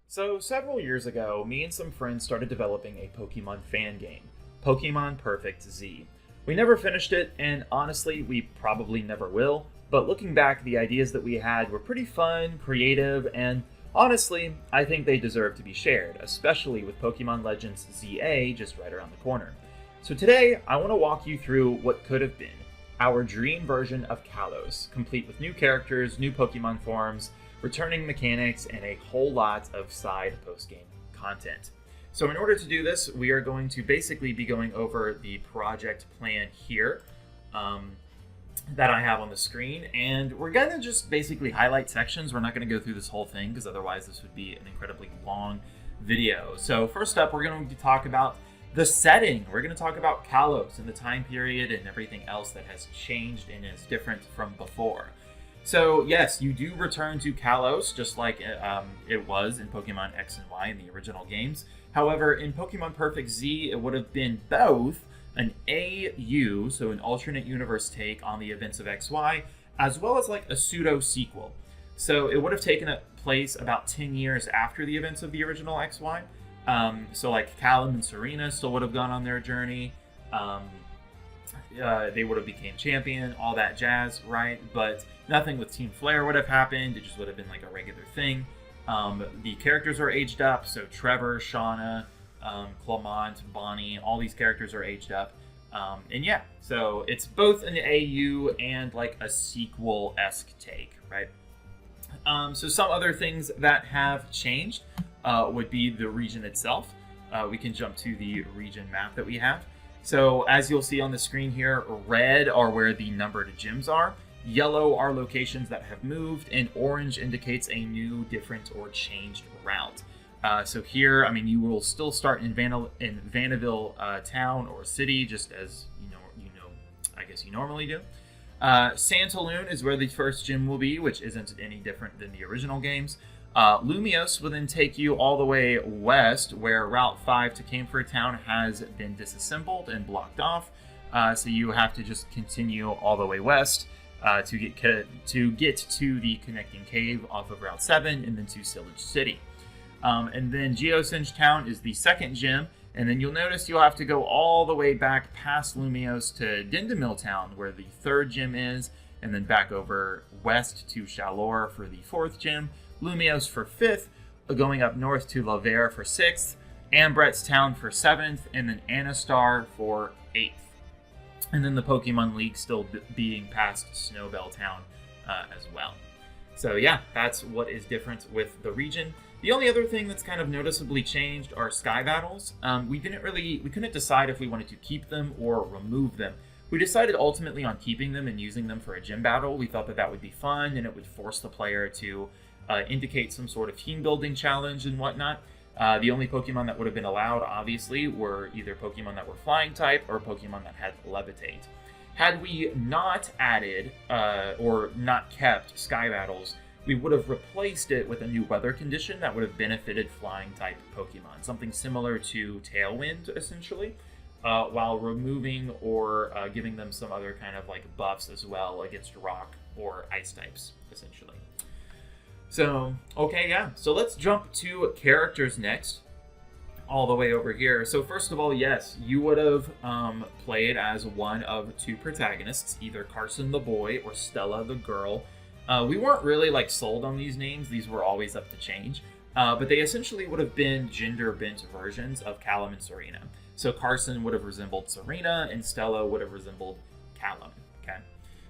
So, several years ago, me and some friends started developing a Pokemon fan game, Pokemon Perfect Z. We never finished it, and honestly, we probably never will, but looking back, the ideas that we had were pretty fun, creative, and honestly, I think they deserve to be shared, especially with Pokemon Legends ZA just right around the corner. So today, I want to walk you through what could have been our dream version of Kalos, complete with new characters, new Pokemon forms, returning mechanics, and a whole lot of side post-game content. So in order to do this, we are going to basically be going over the project plan here that I have on the screen, and we're going to just basically highlight sections. We're not going to go through this whole thing because otherwise this would be an incredibly long video. So first up, we're going to talk about the setting. We're going to talk about Kalos and the time period and everything else that has changed and is different from before. So yes, you do return to Kalos, just like it was in Pokemon X and Y in the original games. However, in Pokemon Perfect Z, it would have been both an AU, so an alternate universe take on the events of XY, as well as like a pseudo-sequel. So it would have taken place about 10 years after the events of the original XY. So like Callum and Serena still would have gone on their journey. They would have became champion, all that jazz, right? But nothing with Team Flare would have happened. It just would have been like a regular thing. The characters are aged up, so Trevor, Shauna, Clement, Bonnie, all these characters are aged up. And yeah, so it's both an AU and like a sequel-esque take, right? So some other things that have changed would be the region itself. We can jump to the region map that we have. So as you'll see on the screen here, red are where the numbered gyms are, yellow are locations that have moved, and orange indicates a new, different, or changed route. So here, I mean, you will still start in Vanderbilt town or city, just as I guess you normally do. Santaloon is where the first gym will be, which isn't any different than the original games. Lumios will then take you all the way west, where Route 5 to Camphor Town has been disassembled and blocked off. So you have to just continue all the way west to get to the connecting cave off of Route 7 and then to Sillage City. And then Geosinge Town is the second gym, and then you'll notice you'll have to go all the way back past Lumios to Dindamil Town, where the third gym is, and then back over west to Chalor for the fourth gym, Lumios for fifth, going up north to Lavere for sixth, Ambrett's Town for seventh, and then Anastar for eighth. And then the Pokemon League still being past Snowbell Town as well. So yeah, that's what is different with the region. The only other thing that's kind of noticeably changed are Sky Battles. We couldn't decide if we wanted to keep them or remove them. We decided ultimately on keeping them and using them for a gym battle. We thought that would be fun and it would force the player to indicate some sort of team building challenge and whatnot. The only Pokemon that would have been allowed, obviously, were either Pokemon that were flying type or Pokemon that had Levitate. Had we not added or not kept Sky Battles, we would have replaced it with a new weather condition that would have benefited flying type Pokemon. Something similar to Tailwind, essentially, while removing or giving them some other kind of like buffs as well against rock or ice types, essentially. So, okay, yeah. So let's jump to characters next, all the way over here. So first of all, yes, you would have played as one of two protagonists, either Carson the boy or Stella the girl. We weren't really like sold on these names. These were always up to change. But they essentially would have been gender-bent versions of Callum and Serena. So Carson would have resembled Serena and Stella would have resembled Callum, okay?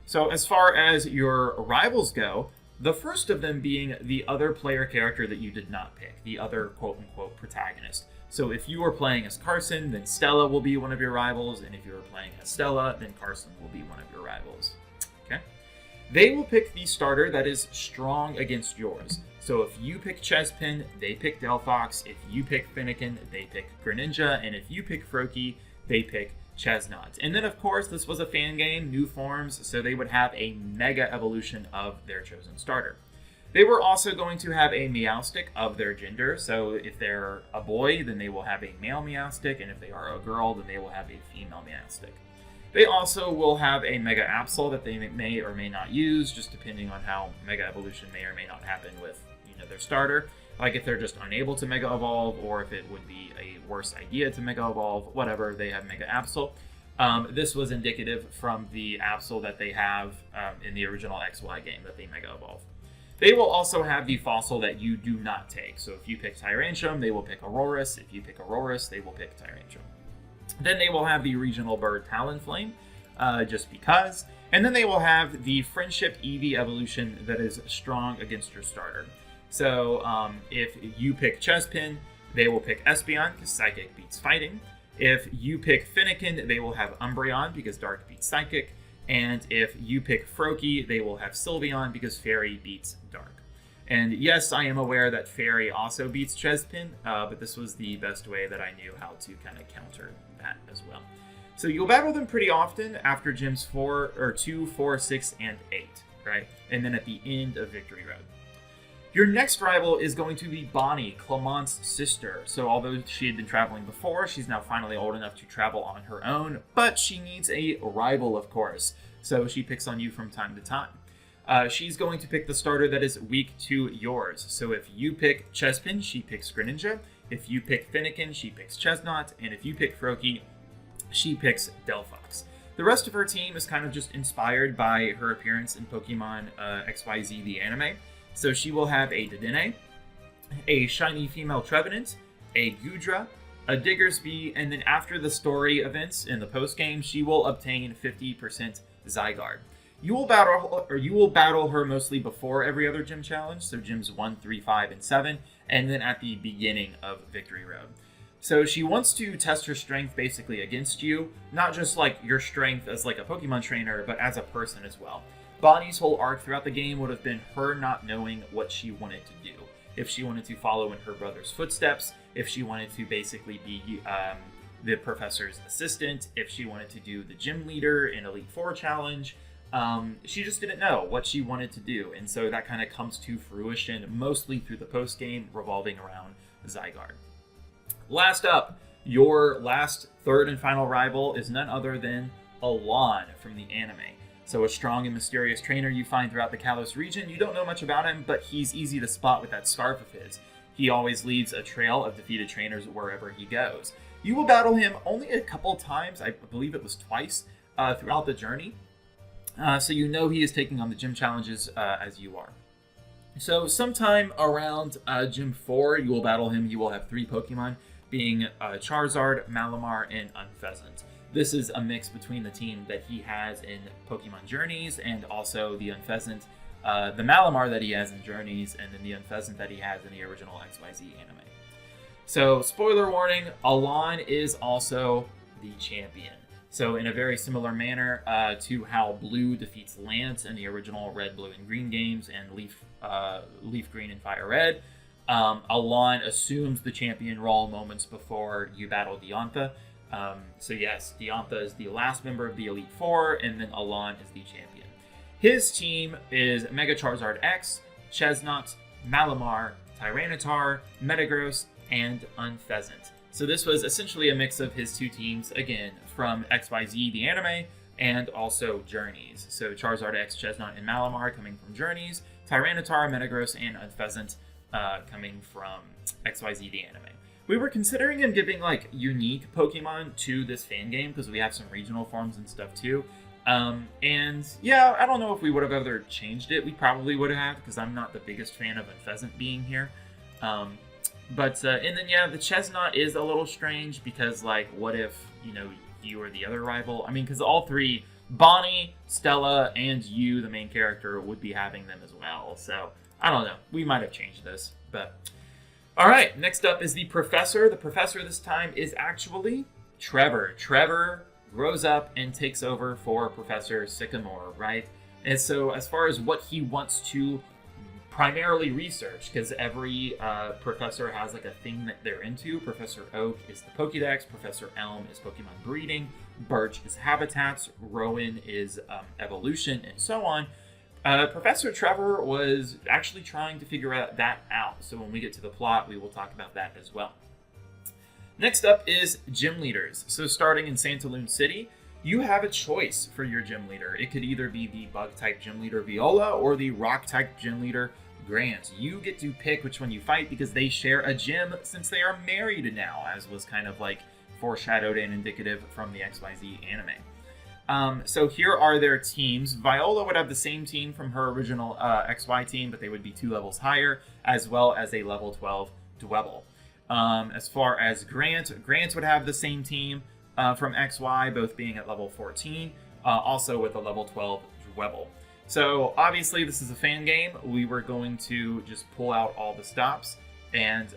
So as far as your rivals go, the first of them being the other player character that you did not pick, the other quote-unquote protagonist. So if you were playing as Carson, then Stella will be one of your rivals, and if you were playing as Stella, then Carson will be one of your rivals, okay? They will pick the starter that is strong against yours. So if you pick Chespin, they pick Delphox. If you pick Finnegan, they pick Greninja. And if you pick Froakie, they pick Chesnaught. And then, of course, this was a fan game, new forms, so they would have a mega evolution of their chosen starter. They were also going to have a Meowstic of their gender. So if they're a boy, then they will have a male Meowstic, and if they are a girl, then they will have a female Meowstic. They also will have a Mega Absol that they may or may not use, just depending on how Mega Evolution may or may not happen with their starter. Like if they're just unable to Mega Evolve, or if it would be a worse idea to Mega Evolve, whatever, they have Mega Absol. This was indicative from the Absol that they have in the original XY game that they Mega Evolve. They will also have the fossil that you do not take. So if you pick Tyrantrum, they will pick Aurorus. If you pick Aurorus, they will pick Tyrantrum. Then they will have the regional bird Talonflame, just because. And then they will have the Friendship Eevee evolution that is strong against your starter. So if you pick Chespin, they will pick Espeon because Psychic beats Fighting. If you pick Fennekin, they will have Umbreon because Dark beats Psychic. And if you pick Froakie, they will have Sylveon because Fairy beats Dark. And yes, I am aware that Fairy also beats Chespin, but this was the best way that I knew how to kind of counter that as well. So you'll battle them pretty often after gyms 2, 4, 6, and 8, right? And then at the end of Victory Road. Your next rival is going to be Bonnie, Clement's sister. So although she had been traveling before, she's now finally old enough to travel on her own, but she needs a rival, of course. So she picks on you from time to time. She's going to pick the starter that is weak to yours. So if you pick Chespin, she picks Greninja. If you pick Fennekin, she picks Chesnaught. And if you pick Froakie, she picks Delphox. The rest of her team is kind of just inspired by her appearance in Pokemon XYZ, the anime. So she will have a Dedenne, a shiny female Trevenant, a Goodra, a Diggersby, and then after the story events in the post-game, she will obtain 50% Zygarde. You will battle her mostly before every other gym challenge, so gyms 1, 3, 5, and 7, and then at the beginning of Victory Road. So she wants to test her strength basically against you, not just like your strength as like a Pokemon trainer, but as a person as well. Bonnie's whole arc throughout the game would have been her not knowing what she wanted to do. If she wanted to follow in her brother's footsteps, if she wanted to basically be the professor's assistant, if she wanted to do the gym leader in Elite Four challenge, she just didn't know what she wanted to do. And so that kind of comes to fruition mostly through the post game revolving around Zygarde. Last up, your last third and final rival is none other than Alon from the anime. So a strong and mysterious trainer you find throughout the Kalos region. You don't know much about him, but he's easy to spot with that scarf of his. He always leaves a trail of defeated trainers wherever he goes. You will battle him only a couple times, I believe it was twice, throughout the journey. So you know he is taking on the gym challenges as you are. So sometime around Gym 4, you will battle him. You will have 3 Pokemon, being Charizard, Malamar, and Unfezant. This is a mix between the team that he has in Pokemon Journeys and also the Unfezant, the Malamar that he has in Journeys, and then the Unfezant that he has in the original XYZ anime. So, spoiler warning, Alon is also the champion. So in a very similar manner to how Blue defeats Lance in the original Red, Blue, and Green games, and Leaf Green and Fire Red, Alon assumes the champion role moments before you battle Diantha. So yes, Diantha is the last member of the Elite Four, and then Alon is the champion. His team is Mega Charizard X, Chesnaught, Malamar, Tyranitar, Metagross, and Unfezant. So this was essentially a mix of his 2 teams, again, from XYZ, the anime, and also Journeys. So Charizard X, Chesnaught, and Malamar coming from Journeys, Tyranitar, Metagross, and Unfezant coming from XYZ, the anime. We were considering him giving like unique Pokemon to this fan game because we have some regional forms and stuff too. And yeah, I don't know if we would have ever changed it. We probably would have because I'm not the biggest fan of Unfezant being here. And then yeah, the Chesnaught is a little strange because like, what if, you are the other rival? I mean, because all 3, Bonnie, Stella, and you, the main character, would be having them as well. So I don't know. We might have changed this, but... All right, next up is the Professor. The Professor this time is actually Trevor. Trevor grows up and takes over for Professor Sycamore, right? And so as far as what he wants to primarily research, because every professor has like a thing that they're into. Professor Oak is the Pokédex, Professor Elm is Pokemon breeding, Birch is habitats, Rowan is evolution, and so on. Professor Trevor was actually trying to figure that out. So when we get to the plot, we will talk about that as well. Next up is gym leaders. So starting in Santaloon City, you have a choice for your gym leader. It could either be the bug-type gym leader Viola or the rock-type gym leader Grant. You get to pick which one you fight because they share a gym since they are married now, as was kind of like foreshadowed and indicative from the XYZ anime. So here are their teams. Viola would have the same team from her original XY team, but they would be 2 levels higher, as well as a level 12 Dwebble. As far as Grant would have the same team from XY, both being at level 14, also with a level 12 Dwebble. So obviously this is a fan game. We were going to just pull out all the stops, and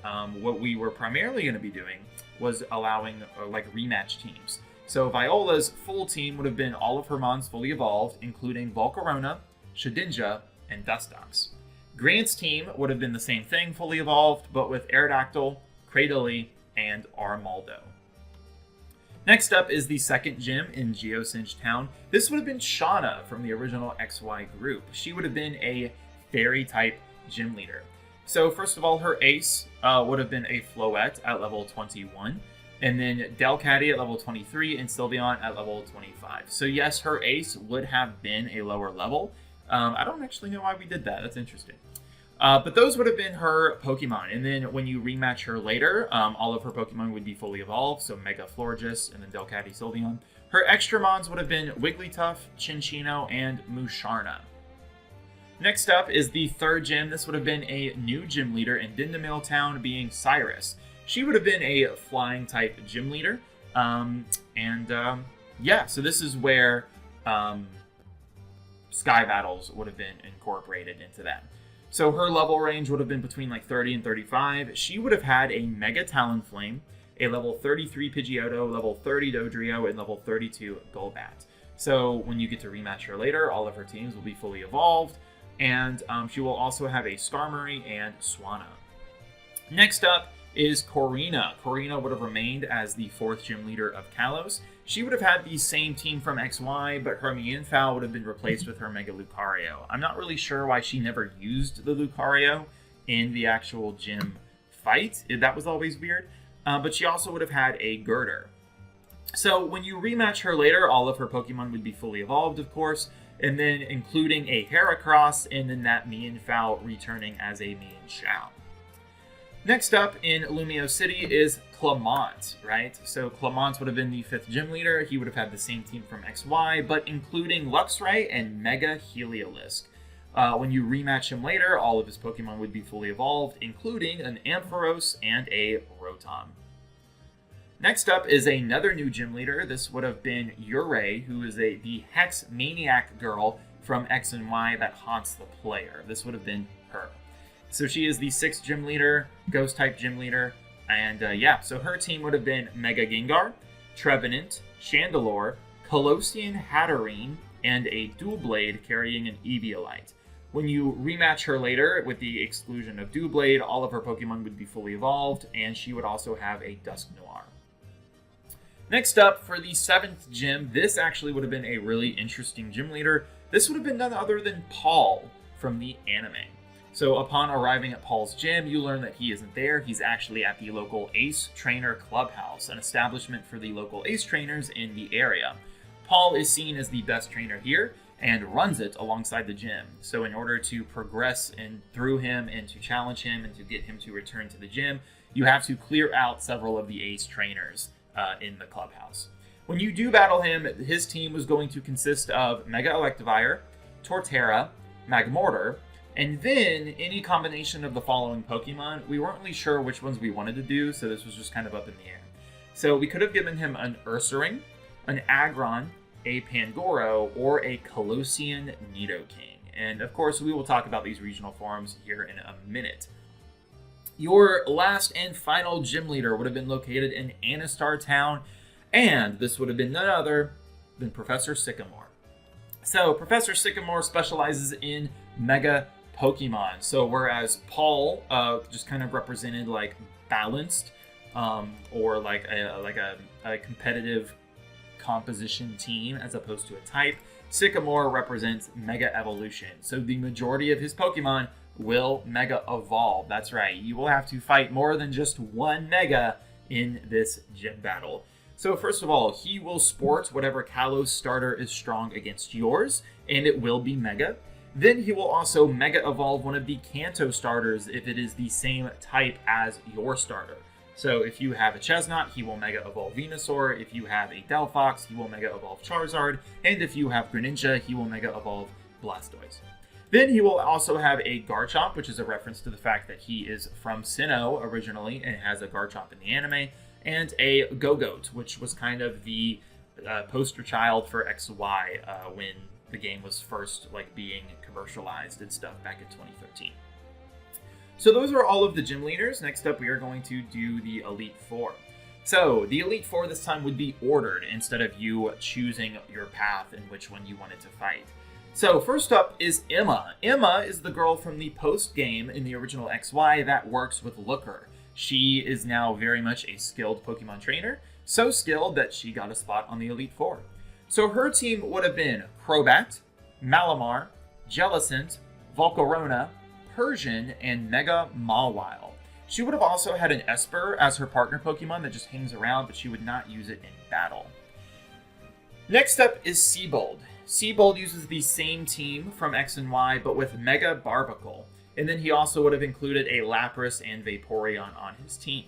what we were primarily going to be doing was allowing like rematch teams. So Viola's full team would have been all of her mons fully evolved, including Volcarona, Shedinja, and Dustox. Grant's team would have been the same thing, fully evolved, but with Aerodactyl, Cradily, and Armaldo. Next up is the second gym in Geosinge Town. This would have been Shauna from the original XY group. She would have been a fairy-type gym leader. So first of all, her ace would have been a Floette at level 21, and then Delcatty at level 23, and Sylveon at level 25. So yes, her ace would have been a lower level. I don't actually know why we did that. That's interesting. But those would have been her Pokemon. And then when you rematch her later, all of her Pokemon would be fully evolved. So Mega Florges and then Delcatty, Sylveon. Her extra mons would have been Wigglytuff, Chinchino, and Musharna. Next up is the third gym. This would have been a new gym leader in Dindamil Town, being Cyrus. She would have been a flying type gym leader. Yeah, so this is where Sky Battles would have been incorporated into that. So her level range would have been between like 30 and 35. She would have had a Mega Talonflame, a level 33 Pidgeotto, level 30 Dodrio, and level 32 Golbat. So when you get to rematch her later, all of her teams will be fully evolved, and she will also have a Skarmory and Swanna. Next up is Corina. Corina would have remained as the 4th gym leader of Kalos. She would have had the same team from XY, but her Mienfao would have been replaced with her Mega Lucario. I'm not really sure why she never used the Lucario in the actual gym fight. That was always weird. But she also would have had a Girder. So when you rematch her later, all of her Pokemon would be fully evolved, of course, and then including a Heracross, and then that Mienfao returning as a Mienshao. Next up in Lumio City is Clement, right? So Clement would have been the 5th gym leader. He would have had the same team from XY, but including Luxray and Mega Heliolisk. When you rematch him later, all of his Pokemon would be fully evolved, including an Ampharos and a Rotom. Next up is another new gym leader. This would have been Yurei, who is the Hex Maniac girl from X and Y that haunts the player. This would have been her. So she is the 6th gym leader, Ghost-type gym leader, and yeah, so her team would have been Mega Gengar, Trevenant, Chandelure, Colossian Hatterene, and a Doublade carrying an Eviolite. When you rematch her later, with the exclusion of Doublade, all of her Pokemon would be fully evolved, and she would also have a Dusknoir. Next up, for the 7th gym, this actually would have been a really interesting gym leader. This would have been none other than Paul from the anime. So upon arriving at Paul's gym, you learn that he isn't there. He's actually at the local Ace Trainer Clubhouse, an establishment for the local Ace trainers in the area. Paul is seen as the best trainer here and runs it alongside the gym. So in order to progress through him and to challenge him and to get him to return to the gym, you have to clear out several of the Ace trainers in the clubhouse. When you do battle him, his team was going to consist of Mega Electivire, Torterra, Magmortar, and then any combination of the following Pokemon. We weren't really sure which ones we wanted to do, so this was just kind of up in the air. So we could have given him an Ursaring, an Aggron, a Pangoro, or a Colossian Nidoking. And of course, we will talk about these regional forms here in a minute. Your last and final gym leader would have been located in Anastar Town, and this would have been none other than Professor Sycamore. So Professor Sycamore specializes in Mega Pokemon. So whereas Paul just kind of represented like balanced or like a competitive composition team as opposed to a type. Sycamore represents Mega Evolution. So the majority of his Pokemon will Mega Evolve. That's right. You will have to fight more than just one Mega in this gym battle. So first of all, he will sport whatever Kalos starter is strong against yours, and it will be Mega. Then he will also Mega Evolve one of the Kanto starters if it is the same type as your starter. So if you have a Chestnut, he will Mega Evolve Venusaur. If you have a Delphox, he will Mega Evolve Charizard. And if you have Greninja, he will Mega Evolve Blastoise. Then he will also have a Garchomp, which is a reference to the fact that he is from Sinnoh originally and has a Garchomp in the anime. And a Go-Goat, which was kind of the poster child for XY when the game was first being commercialized and stuff back in 2013. So those are all of the gym leaders. Next up, we are going to do the Elite Four. So the Elite Four this time would be ordered instead of you choosing your path and which one you wanted to fight. So first up is Emma. Emma is the girl from the post game in the original XY that works with Looker. She is now very much a skilled Pokemon trainer, so skilled that she got a spot on the Elite Four. So her team would have been Crobat, Malamar, Jellicent, Volcarona, Persian, and Mega Mawile. She would have also had an Esper as her partner Pokemon that just hangs around, but she would not use it in battle. Next up is Seabold. Seabold uses the same team from X and Y, but with Mega Barbicle. And then he also would have included a Lapras and Vaporeon on his team.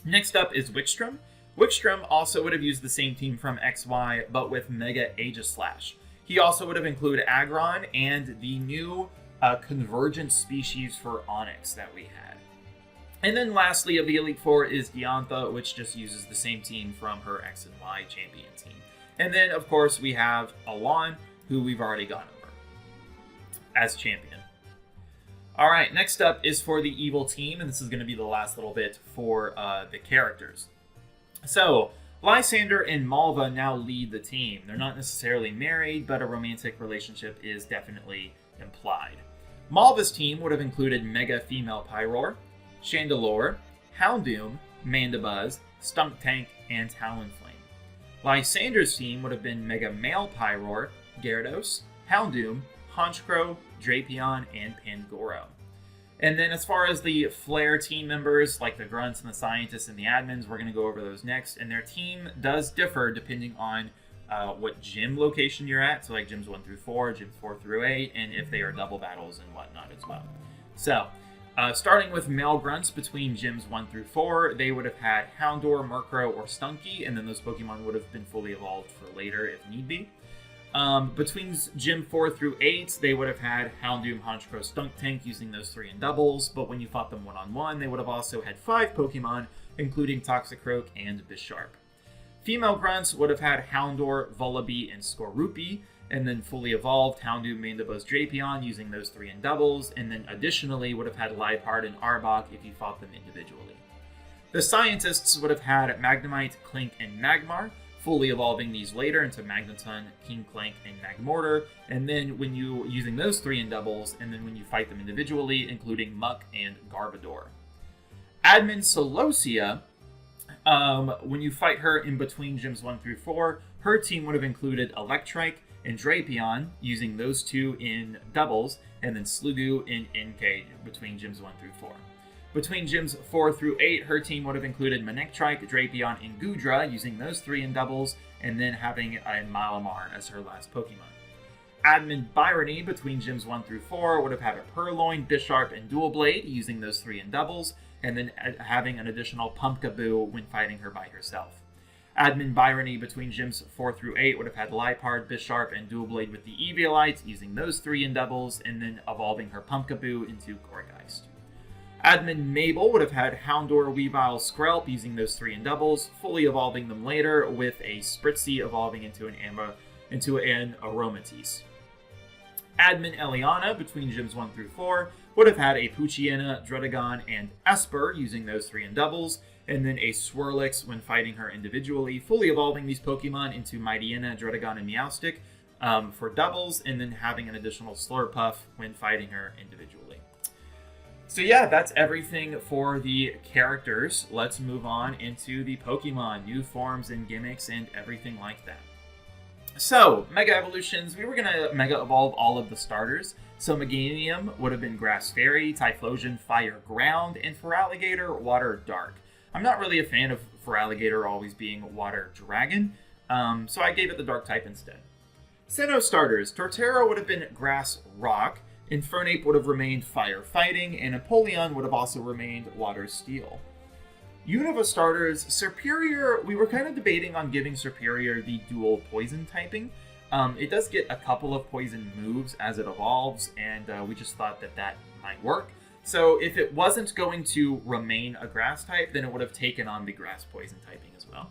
Next up is Wickstrom. Wickstrom also would have used the same team from XY, but with Mega Aegislash. He also would have included Aggron and the new convergent species for Onix that we had. And then lastly of the Elite Four is Diantha, which just uses the same team from her X and Y champion team. And then, of course, we have Alon, who we've already gone over as champion. All right, next up is for the evil team, and this is going to be the last little bit for the characters. So, Lysander and Malva now lead the team. They're not necessarily married, but a romantic relationship is definitely implied. Malva's team would have included Mega Female Pyroar, Chandelure, Houndoom, Mandibuzz, Stunktank, and Talonflame. Lysander's team would have been Mega Male Pyroar, Gyarados, Houndoom, Honchkrow, Drapion, and Pangoro. And then as far as the Flare team members, like the Grunts and the Scientists and the Admins, we're going to go over those next. And their team does differ depending on what gym location you're at. So like gyms 1 through 4, gyms 4 through 8, and if they are double battles and whatnot as well. So, starting with male Grunts between gyms 1 through 4, they would have had Houndour, Murkrow, or Stunky, and then those Pokemon would have been fully evolved for later if need be. Between Gym 4 through 8, they would have had Houndoom, Honchkrow, Stunktank using those 3 in doubles, but when you fought them one-on-one, they would have also had 5 Pokemon, including Toxicroak and Bisharp. Female Grunts would have had Houndour, Vullaby, and Skorupi, and then fully evolved Houndoom, Mandibuzz, Drapion using those 3 in doubles, and then additionally would have had Liepard and Arbok if you fought them individually. The Scientists would have had Magnemite, Klink, and Magmar, fully evolving these later into Magneton, King Clank, and Magmortar, and then when you using those 3 in doubles, and then when you fight them individually, including Muck and Garbodor. Admin Celosia, when you fight her in between gyms 1 through 4, her team would have included Electrike and Drapion, using those 2 in doubles, and then Slugu and NK between gyms 1 through 4. Between gyms 4 through 8, her team would have included Manectric, Drapion, and Goodra, using those 3 in doubles, and then having a Malamar as her last Pokemon. Admin Byrony, between gyms 1 through 4, would have had a Purloin, Bisharp, and Dual Blade, using those 3 in doubles, and then having an additional Pumpkaboo when fighting her by herself. Admin Byrony, between gyms 4 through 8, would have had Liepard, Bisharp, and Dual Blade with the Eviolite, using those 3 in doubles, and then evolving her Pumpkaboo into Gourgeist. Admin Mabel would have had Houndour, Weavile, Skrelp, using those 3 in doubles, fully evolving them later with a Spritzee evolving into an Aromatisse. Admin Eliana, between gyms 1 through 4, would have had a Poochyena, Druddigon, and Esper, using those 3 in doubles, and then a Swirlix when fighting her individually, fully evolving these Pokemon into Mightyena, Druddigon, and Meowstic for doubles, and then having an additional Slurpuff when fighting her individually. So yeah, that's everything for the characters. Let's move on into the Pokemon, new forms and gimmicks and everything like that. So, Mega Evolutions, we were going to Mega Evolve all of the starters. So Meganium would have been Grass Fairy, Typhlosion Fire Ground, and Feraligatr Water Dark. I'm not really a fan of Feraligatr always being Water Dragon, so I gave it the Dark type instead. Sinnoh starters, Torterra would have been Grass Rock, Infernape would have remained Fire Fighting, and Apollyon would have also remained Water Steel. Unova starters, Serperior, we were kind of debating on giving Serperior the dual poison typing. It does get a couple of poison moves as it evolves, and we just thought that that might work. So if it wasn't going to remain a grass type, then it would have taken on the grass poison typing as well.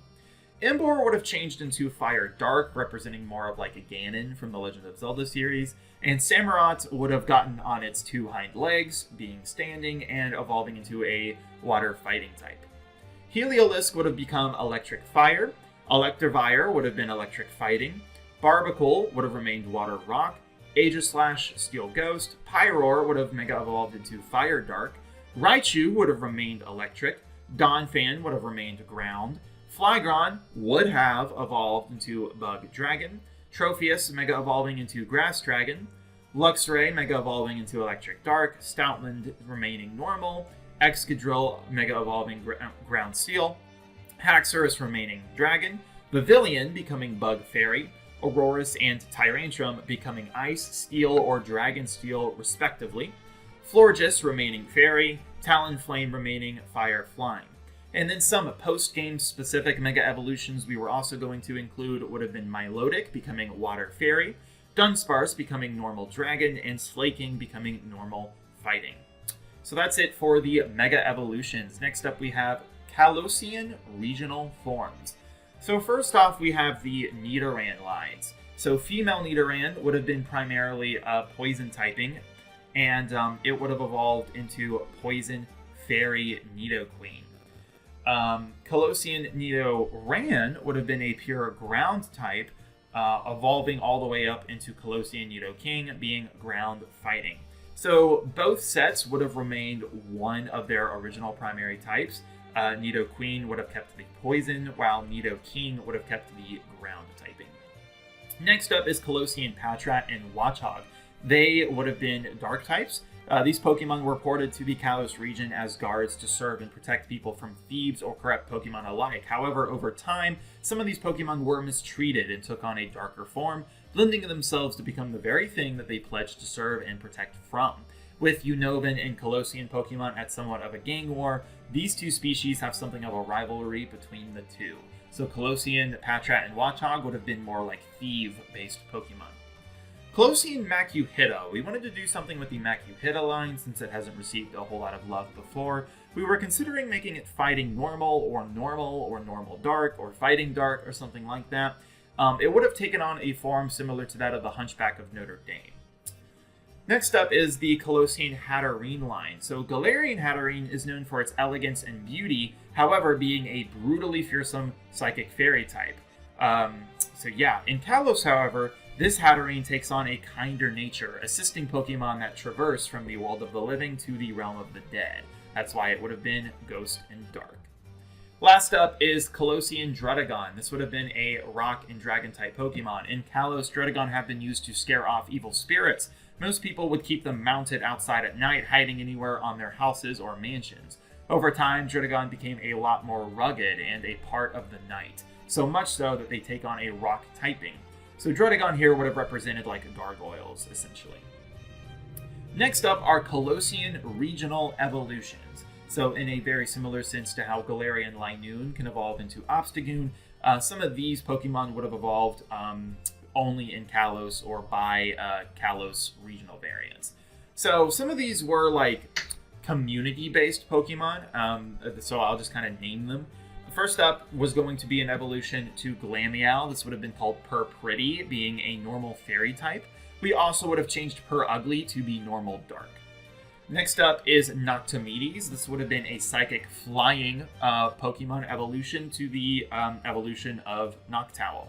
Emboar would have changed into Fire Dark, representing more of like a Ganon from the Legend of Zelda series, and Samurott would have gotten on its two hind legs, being standing, and evolving into a water fighting type. Heliolisk would have become Electric Fire, Electivire would have been Electric Fighting, Barbacle would have remained Water Rock, Aegislash Steel Ghost, Pyroar would have Mega Evolved into Fire Dark, Raichu would have remained Electric, Donphan would have remained Ground, Flygon would have evolved into Bug Dragon, Tropheus Mega Evolving into Grass Dragon, Luxray Mega Evolving into Electric Dark, Stoutland remaining Normal, Excadrill Mega Evolving Ground Steel, Haxorus remaining Dragon, Pavilion becoming Bug Fairy, Aurorus and Tyrantrum becoming Ice, Steel, or Dragon Steel respectively, Florges remaining Fairy, Talonflame remaining Fire Flying. And then some post-game specific Mega Evolutions we were also going to include would have been Milotic becoming Water Fairy, Dunsparce becoming Normal Dragon, and Slaking becoming Normal Fighting. So that's it for the Mega Evolutions. Next up we have Kalosian Regional Forms. So first off we have the Nidoran lines. So female Nidoran would have been primarily poison typing, and it would have evolved into Poison Fairy Nidoqueen. Kalosian Nidoran would have been a pure ground type, evolving all the way up into Kalosian Nidoking being ground fighting. So both sets would have remained one of their original primary types. Nidoqueen would have kept the poison, while Nidoking would have kept the ground typing. Next up is Kalosian Patrat and Watchog. They would have been dark types. These Pokemon were ported to the Kalos region as guards to serve and protect people from thieves or corrupt Pokemon alike. However, over time, some of these Pokemon were mistreated and took on a darker form, blending themselves to become the very thing that they pledged to serve and protect from. With Unova and Kalosian Pokemon at somewhat of a gang war, these two species have something of a rivalry between the two. So Kalosian, Patrat, and Watchog would have been more like thief-based Pokemon. Kalosian Makuhita. We wanted to do something with the Makuhita line since it hasn't received a whole lot of love before. We were considering making it fighting normal or normal dark or fighting dark or something like that. It would have taken on a form similar to that of the Hunchback of Notre Dame. Next up is the Kalosian Hatterene line. So Galarian Hatterene is known for its elegance and beauty, however being a brutally fearsome psychic fairy type. In Kalos, however, this Hatterene takes on a kinder nature, assisting Pokemon that traverse from the world of the living to the realm of the dead. That's why it would have been Ghost and Dark. Last up is Kalosian Druddigon. This would have been a rock and dragon type Pokemon. In Kalos, Druddigon have been used to scare off evil spirits. Most people would keep them mounted outside at night, hiding anywhere on their houses or mansions. Over time, Druddigon became a lot more rugged and a part of the night, so much so that they take on a rock typing. So Druddigon here would have represented like gargoyles, essentially. Next up are Kalosian Regional Evolutions. So in a very similar sense to how Galarian Linoone can evolve into Obstagoon, some of these Pokemon would have evolved only in Kalos or by Kalos regional variants. So some of these were like community-based Pokemon, so I'll just kind of name them. First up was going to be an evolution to Glameow. This would have been called Purpretty, being a normal fairy type. We also would have changed Purugly to be normal dark. Next up is Noctomedes. This would have been a psychic flying Pokemon evolution to the evolution of Noctowl.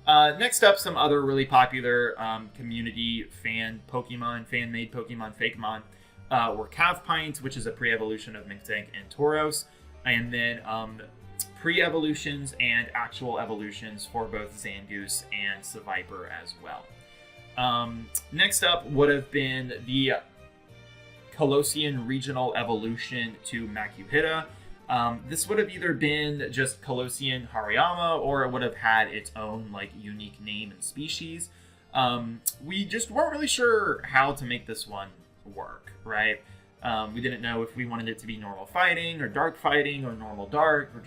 Next up, some other really popular community fan-made Pokemon, Fakemon. were Cavpint, which is a pre-evolution of Mixtank and Tauros, and then pre-evolutions and actual evolutions for both Zangoose and Seviper as well. Next up would have been the Kalosian regional evolution to Makuhita. This would have either been just Kalosian Hariyama, or it would have had its own like unique name and species. We just weren't really sure how to make this one work, right? We didn't know if we wanted it to be normal fighting, or dark fighting, or normal dark, or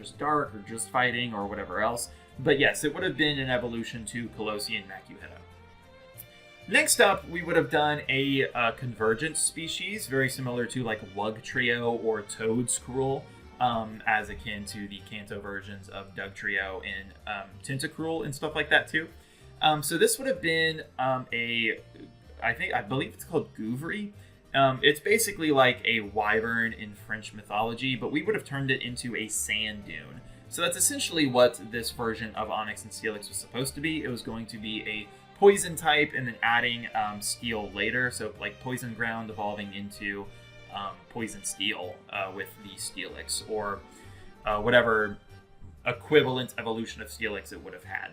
just fighting, or whatever else. But yes, it would have been an evolution to Kalosian Makuhita. Next up, we would have done a convergent species, very similar to like Wugtrio or Toedscruel, as akin to the Kanto versions of Dugtrio and Tentacruel and stuff like that too. So this would have been I believe it's called Gouvry. It's basically like a wyvern in French mythology, but we would have turned it into a sand dune. So that's essentially what this version of Onyx and Steelix was supposed to be. It was going to be a poison type and then adding steel later. So like poison ground evolving into poison steel with the Steelix, or whatever equivalent evolution of Steelix it would have had.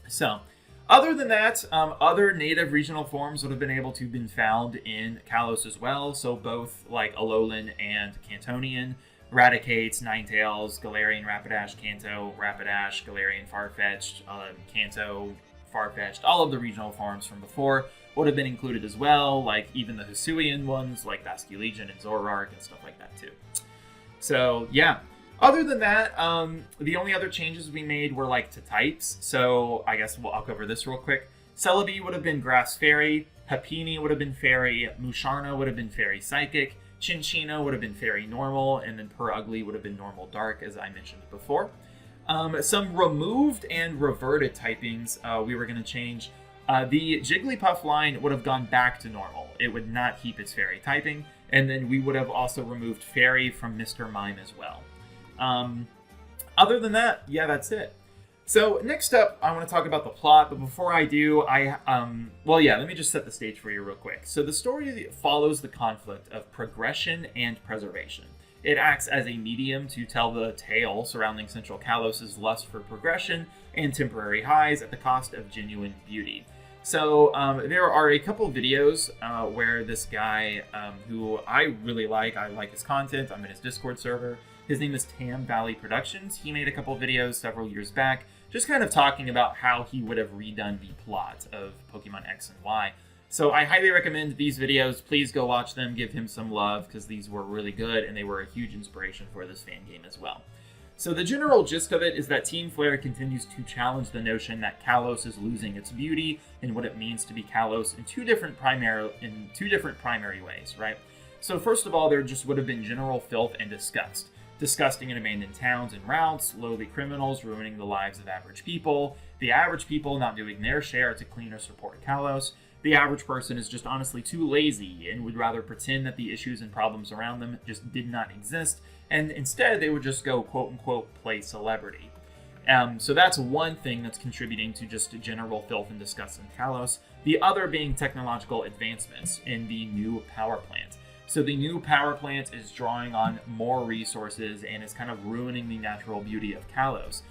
So other than that, other native regional forms would have been able to been found in Kalos as well. So both like Alolan and Cantonian, Raticates, Ninetales, Galarian Rapidash, Kanto, Rapidash, Galarian Farfetch'd, Kanto, Farfetch'd, all of the regional forms from before would have been included as well, like even the Hisuian ones like Basculegion and Zoroark and stuff like that too. So yeah. Other than that, the only other changes we made were like to types. So I guess I'll cover this real quick. Celebi would have been Grass Fairy, Happiny would have been Fairy, Musharna would have been Fairy Psychic, Chinchino would have been Fairy Normal, and then Purugly would have been Normal Dark, as I mentioned before. Some removed and reverted typings we were going to change. The Jigglypuff line would have gone back to normal. It would not keep its Fairy typing, and then we would have also removed Fairy from Mr. Mime as well. Other than that, yeah, that's it. So next up, I want to talk about the plot, but before I do, let me just set the stage for you real quick. So the story follows the conflict of progression and preservation. It acts as a medium to tell the tale surrounding Central Kalos' lust for progression and temporary highs at the cost of genuine beauty. So there are a couple videos where this guy, who I really like, I like his content, I'm in his Discord server. His name is Tam Valley Productions. He made a couple videos several years back, just kind of talking about how he would have redone the plot of Pokemon X and Y. So I highly recommend these videos. Please go watch them, give him some love, because these were really good, and they were a huge inspiration for this fan game as well. So the general gist of it is that Team Flare continues to challenge the notion that Kalos is losing its beauty and what it means to be Kalos in two different primary ways, right? So first of all, there just would have been general filth and disgust. Disgusting and abandoned towns and routes, lowly criminals ruining the lives of average people, the average people not doing their share to clean or support Kalos. The average person is just honestly too lazy and would rather pretend that the issues and problems around them just did not exist, and instead they would just go quote-unquote play celebrity. So that's one thing that's contributing to just general filth and disgust in Kalos. The other being technological advancements in the new power plant. So the new power plant is drawing on more resources and is kind of ruining the natural beauty of Kalos.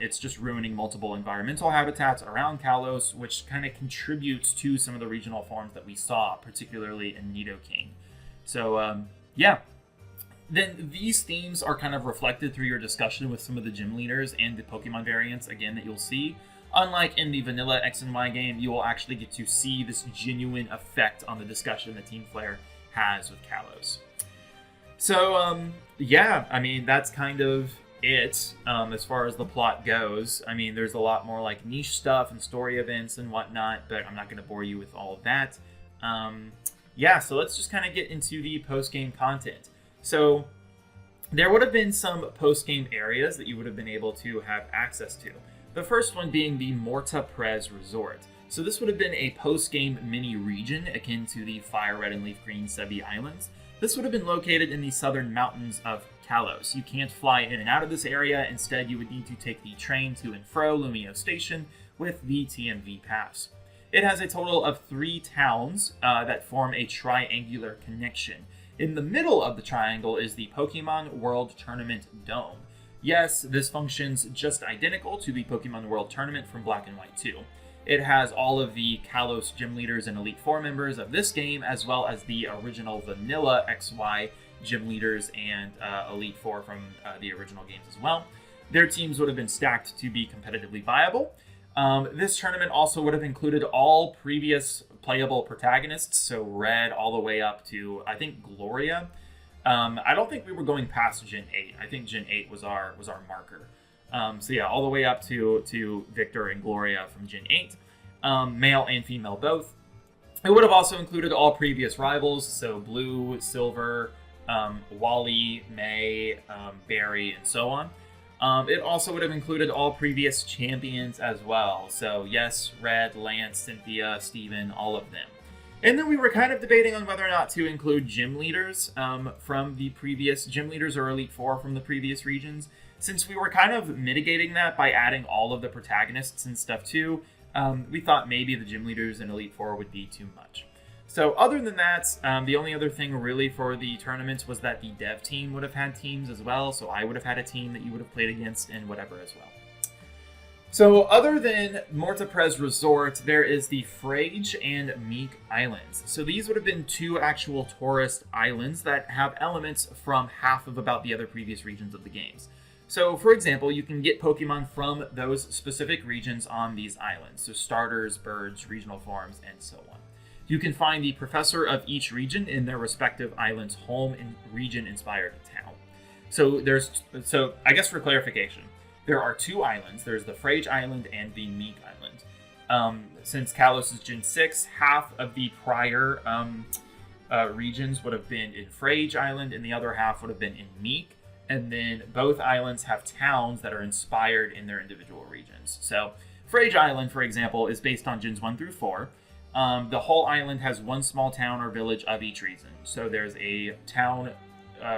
It's just ruining multiple environmental habitats around Kalos, which kind of contributes to some of the regional forms that we saw, particularly in Nidoking. So, yeah. Then these themes are kind of reflected through your discussion with some of the gym leaders and the Pokemon variants, again, that you'll see. Unlike in the vanilla X and Y game, you will actually get to see this genuine effect on the discussion that Team Flare has with Kalos. So, yeah, I mean, that's kind of it as far as the plot goes. I mean, there's a lot more like niche stuff and story events and whatnot, but I'm not going to bore you with all of that. Yeah, so let's just kind of get into the post-game content. So there would have been some post-game areas that you would have been able to have access to. The first one being the Morta Prez Resort. So this would have been a post-game mini region akin to the Fire Red and Leaf Green Sebi Islands. This would have been located in the southern mountains of Kalos. You can't fly in and out of this area. Instead, you would need to take the train to and fro Lumio Station with the TMV Pass. It has a total of 3 towns that form a triangular connection. In the middle of the triangle is the Pokemon World Tournament Dome. Yes, this functions just identical to the Pokemon World Tournament from Black and White 2. It has all of the Kalos gym leaders and Elite Four members of this game, as well as the original vanilla XY gym leaders and Elite Four from the original games as well. Their teams would have been stacked to be competitively viable. This tournament also would have included all previous playable protagonists, so Red all the way up to, I think, Gloria. I don't think we were going past Gen 8. I think Gen 8 was our marker. So yeah, all the way up to Victor and Gloria from Gen 8, male and female both. It would have also included all previous rivals, so Blue, Silver, Wally, May, Barry, and so on. It also would have included all previous champions as well. So yes, Red, Lance, Cynthia, Steven, all of them. And then we were kind of debating on whether or not to include gym leaders from the previous gym leaders or Elite Four from the previous regions. Since we were kind of mitigating that by adding all of the protagonists and stuff too, we thought maybe the gym leaders and Elite Four would be too much. So other than that, the only other thing really for the tournament was that the dev team would have had teams as well. So I would have had a team that you would have played against and whatever as well. So other than Mortaprez Resort, there is the Frage and Meek Islands. So these would have been 2 actual tourist islands that have elements from half of about the other previous regions of the games. So for example, you can get Pokemon from those specific regions on these islands. So starters, birds, regional forms, and so on. You can find the professor of each region in their respective island's home and region-inspired town. So I guess for clarification, there are 2 islands. There's the Frage Island and the Meek Island. Since Kalos is Gen 6, half of the prior regions would have been in Frage Island, and the other half would have been in Meek. And then both islands have towns that are inspired in their individual regions. So Frage Island, for example, is based on Gens 1 through 4. The whole island has 1 small town or village of each region. So there's a town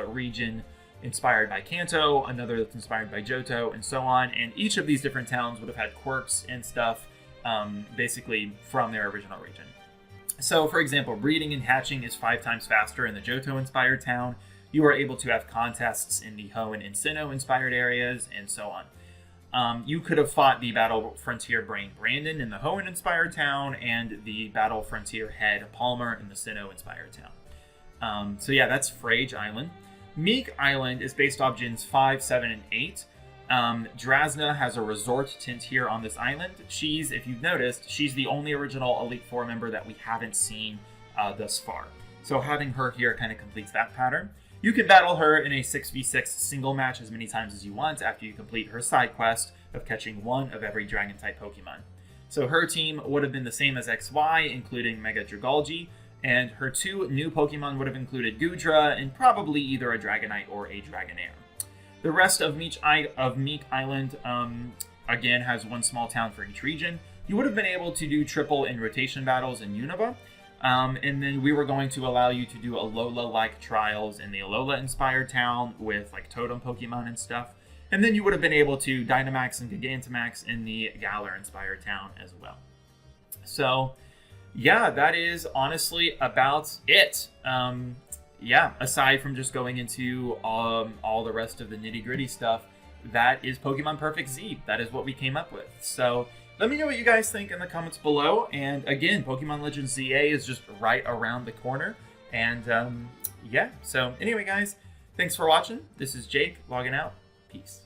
region inspired by Kanto, another that's inspired by Johto, and so on. And each of these different towns would have had quirks and stuff basically from their original region. So, for example, breeding and hatching is 5 times faster in the Johto-inspired town. You are able to have contests in the Hoenn and Sinnoh-inspired areas, and so on. You could have fought the Battle Frontier Brain Brandon in the Hoenn-inspired town, and the Battle Frontier Head Palmer in the Sinnoh-inspired town. So yeah, that's Frage Island. Meek Island is based off Gens 5, 7, and 8. Drasna has a resort tint here on this island. If you've noticed, she's the only original Elite Four member that we haven't seen thus far. So having her here kind of completes that pattern. You can battle her in a 6v6 single match as many times as you want after you complete her side quest of catching 1 of every Dragon-type Pokemon. So her team would have been the same as XY, including Mega Dragalge, and her 2 new Pokemon would have included Goodra and probably either a Dragonite or a Dragonair. The rest of Meek Island, again, has 1 small town for each region. You would have been able to do triple in rotation battles in Unova, and then we were going to allow you to do Alola-like trials in the Alola-inspired town with like Totem Pokemon and stuff. And then you would have been able to Dynamax and Gigantamax in the Galar-inspired town as well. So yeah, that is honestly about it. Yeah, aside from just going into all the rest of the nitty-gritty stuff, that is Pokemon Perfect Z. That is what we came up with. So let me know what you guys think in the comments below. And again, Pokemon Legends ZA is just right around the corner. And yeah, so anyway, guys, thanks for watching. This is Jake logging out. Peace.